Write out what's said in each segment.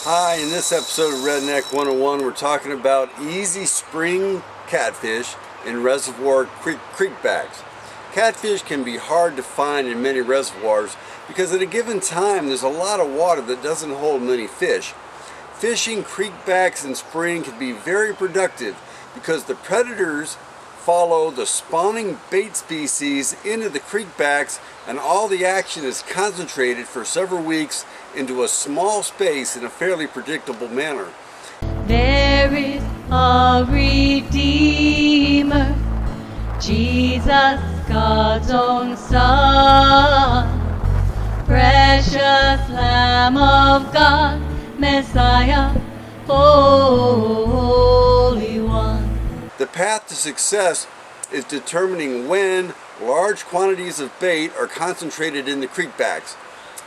Hi, in this episode of Redneck 101, we're talking about easy spring catfish in Reservoir Creekbacks. Catfish can be hard to find in many reservoirs because at a given time there's a lot of water that doesn't hold many fish. Fishing creekbacks in spring can be very productive because the predators follow the spawning bait species into the creekbacks, and all the action is concentrated for several weeks into a small space in a fairly predictable manner. There is a Redeemer, Jesus, God's own Son, precious Lamb of God, Messiah, Holy One. The path to success is determining when large quantities of bait are concentrated in the creekbacks.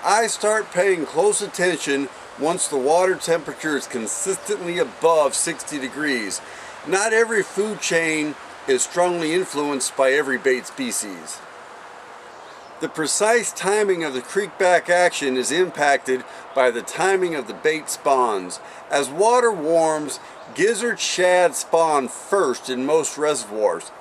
I start paying close attention once the water temperature is consistently above 60 degrees. Not every food chain is strongly influenced by every bait species. The precise timing of the creekback action is impacted by the timing of the bait spawns. As water warms, gizzard shad spawn first in most reservoirs.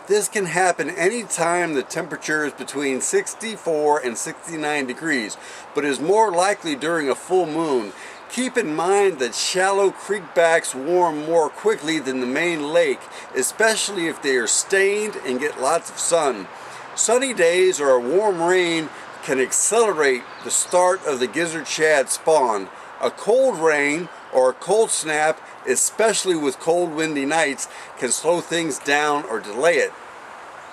This can happen anytime the temperature is between 64 and 69 degrees, but is more likely during a full moon. Keep in mind that shallow creekbacks warm more quickly than the main lake, especially if they are stained and get lots of sun. Sunny days or a warm rain can accelerate the start of the gizzard shad spawn. A cold rain or a cold snap, especially with cold windy nights, can slow things down or delay it.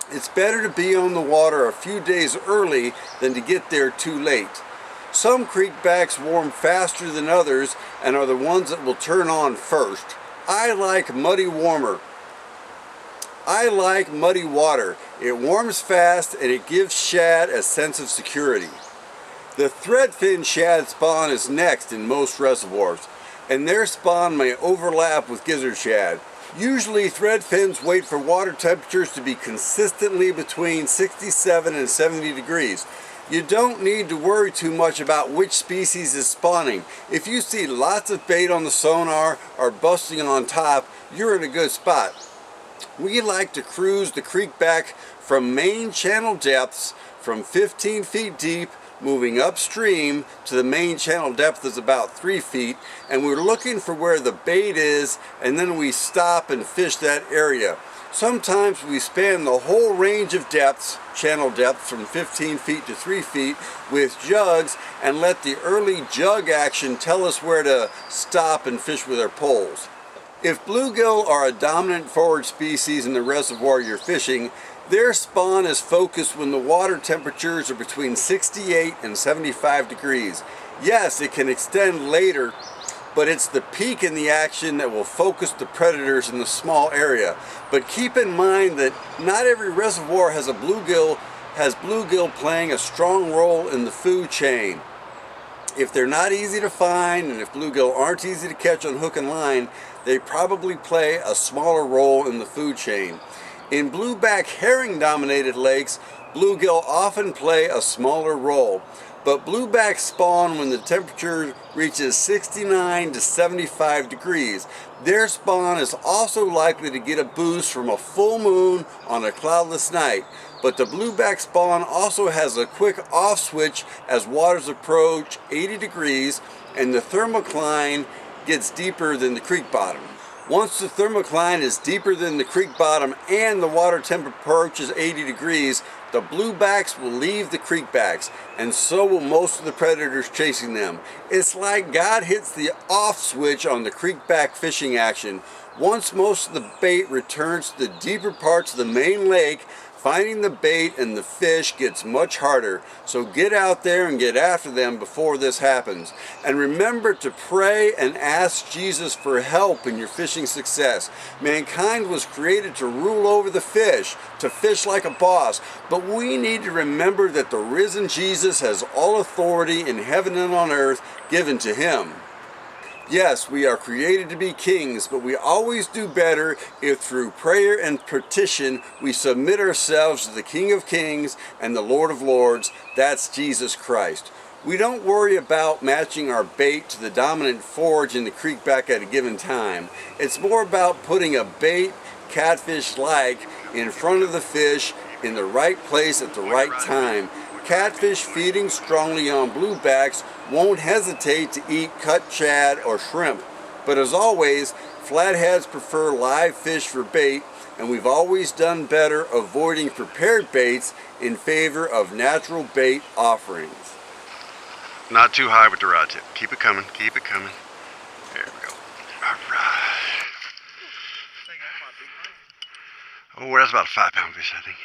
It's better to be on the water a few days early than to get there too late. Some creekbacks warm faster than others and are the ones that will turn on first. I like muddy water. It warms fast and it gives shad a sense of security. The threadfin shad spawn is next in most reservoirs, and their spawn may overlap with gizzard shad. Usually threadfins wait for water temperatures to be consistently between 67 and 70 degrees. You don't need to worry too much about which species is spawning. If you see lots of bait on the sonar or busting on top, you're in a good spot. We like to cruise the creekback from main channel depths from 15 feet deep, moving upstream to the main channel depth is about 3 feet, and we're looking for where the bait is, and then we stop and fish that area. Sometimes we span the whole range of depths, channel depth from 15 feet to 3 feet, with jugs and let the early jug action tell us where to stop and fish with our poles. If bluegill are a dominant forward species in the reservoir you're fishing, their spawn is focused when the water temperatures are between 68 and 75 degrees. Yes, it can extend later, but it's the peak in the action that will focus the predators in the small area. But keep in mind that not every reservoir has bluegill playing a strong role in the food chain. If they're not easy to find, and if bluegill aren't easy to catch on hook and line, they probably play a smaller role in the food chain. In blueback herring-dominated lakes, bluegill often play a smaller role, but blueback spawn when the temperature reaches 69 to 75 degrees. Their spawn is also likely to get a boost from a full moon on a cloudless night, but the blueback spawn also has a quick off switch as waters approach 80 degrees and the thermocline gets deeper than the creek bottom. Once the thermocline is deeper than the creek bottom and the water temp approaches 80 degrees, the bluebacks will leave the creekbacks, and so will most of the predators chasing them. It's like God hits the off switch on the creekback fishing action. Once most of the bait returns to the deeper parts of the main lake, finding the bait and the fish gets much harder. So get out there and get after them before this happens. And remember to pray and ask Jesus for help in your fishing success. Mankind was created to rule over the fish, to fish like a boss. But we need to remember that the risen Jesus has all authority in heaven and on earth given to him. Yes, we are created to be kings, but we always do better if through prayer and petition we submit ourselves to the King of Kings and the Lord of Lords. That's Jesus Christ. We don't worry about matching our bait to the dominant forage in the creekback at a given time. It's more about putting a bait catfish-like in front of the fish in the right place at the right time. Catfish feeding strongly on bluebacks won't hesitate to eat cut shad or shrimp. But as always, flatheads prefer live fish for bait, and we've always done better avoiding prepared baits in favor of natural bait offerings. Not too high with the rod tip. Keep it coming, keep it coming. There we go. All right. Oh, that's about a 5-pound fish, I think.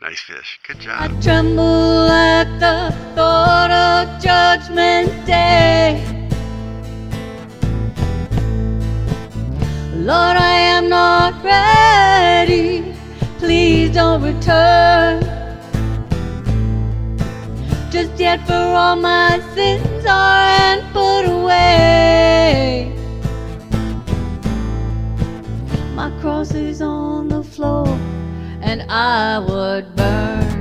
Nice fish. Good job. I tremble at the thought of Judgment Day. Lord, I am not ready. Please don't return just yet, for all my sins are put away. My cross is on the floor and I would burn.